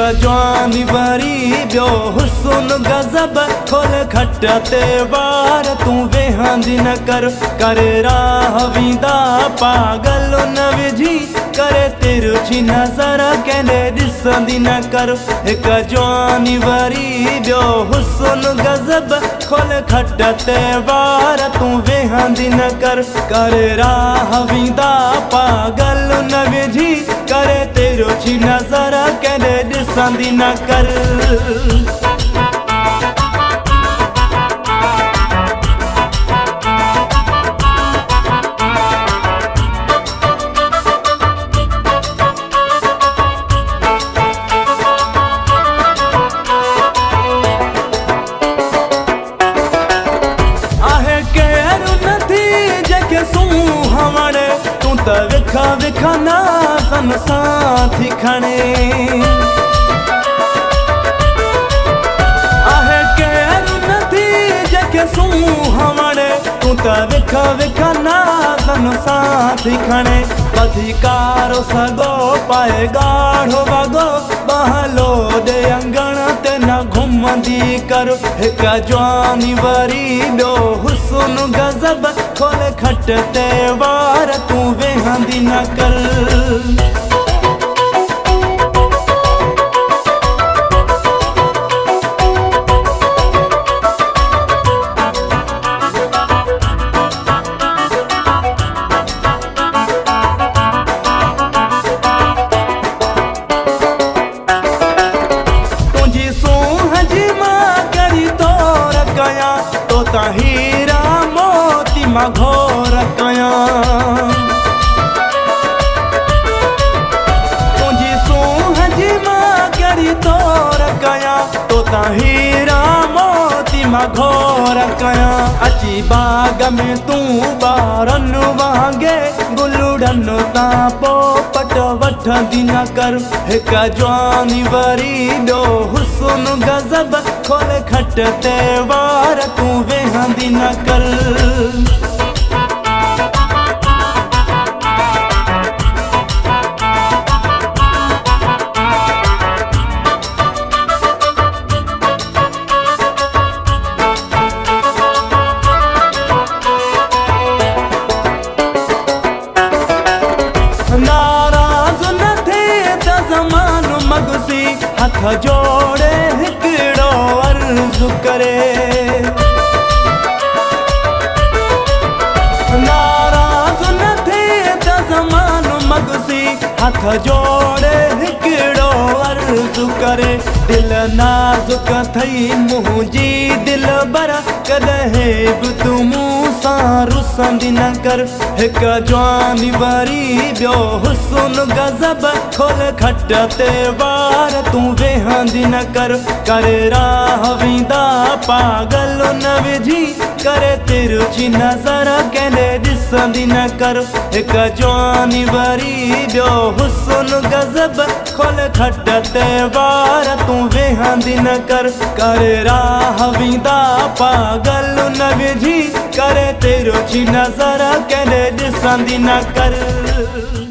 जवानी वरी ॿियो हुस्न गज़ब खोल खट ते वार तूं वेहंदी न कर राह वींदा पागल न विझी करे तिरछी नज़र कंहिंजे ॾिसंदी न कर जवानी वरी ॿियो हुस्न गज़ब खोल खट ते वार तूं वेहंदी न कर राह वींदा पागल न विझी करे तिरछी नज़र कंहिंजे ॾिसंदी न कर। तूं त विखा विखा नाज़न सां थी खणे आहे केरु नथी जंहिंखे सूंहं वणे तूं त विखा विखा नाज़न सां थी खणे अधिकारो सॻो पाए ॻाढ़ो वॻो बहलो ॾे अंगण ते न घुमंदी कर हिकु जवानी वरी ॿियो हुस्न गज़ब खोल खट ते वार तूं वेहंदी न कर। हीरा मोती मां घोर कयां तुंहिंजी सूंहं जी मां कहिड़ी तोर कयां तोता हीरा मोती मां घोर कयां अची बाग में तूं ॿारनि वांगे गुलड़नि तां पोपट वठंदी न कर हिकु जवानी वरी ॿियो हुस्न गज़ब खोल खट ते वार तूं वेहंदी न कर। नाराज़ न थिए त ज़मानो मगसी हथ जोड़े हिकिड़ो अर्ज़ु करे नाराज़ न थिए त ज़मानो मगसी हथ जोड़े हिकिड़ो अर्ज़ु करे दिल नाज़ुक थई मुंहिंजी दिल बर कॾहिं बि तूं मूं सां रुसंदी न कर हिकु जवानी वरी ॿियो हुस्न गज़ब खोल खट ते वार तूं वेहंदी न कर राह वींदा पागल न विझी करे तिरछी नज़र कंहिंजे ॾिसंदी न कर हिकु जवानी वरी ॿियो हुस्न गज़ब खोल खट ते वार तूं वेहंदी न कर राह वींदा पागल न विझी करे तिरछी नज़र कंहिंजे ॾिसंदी न कर।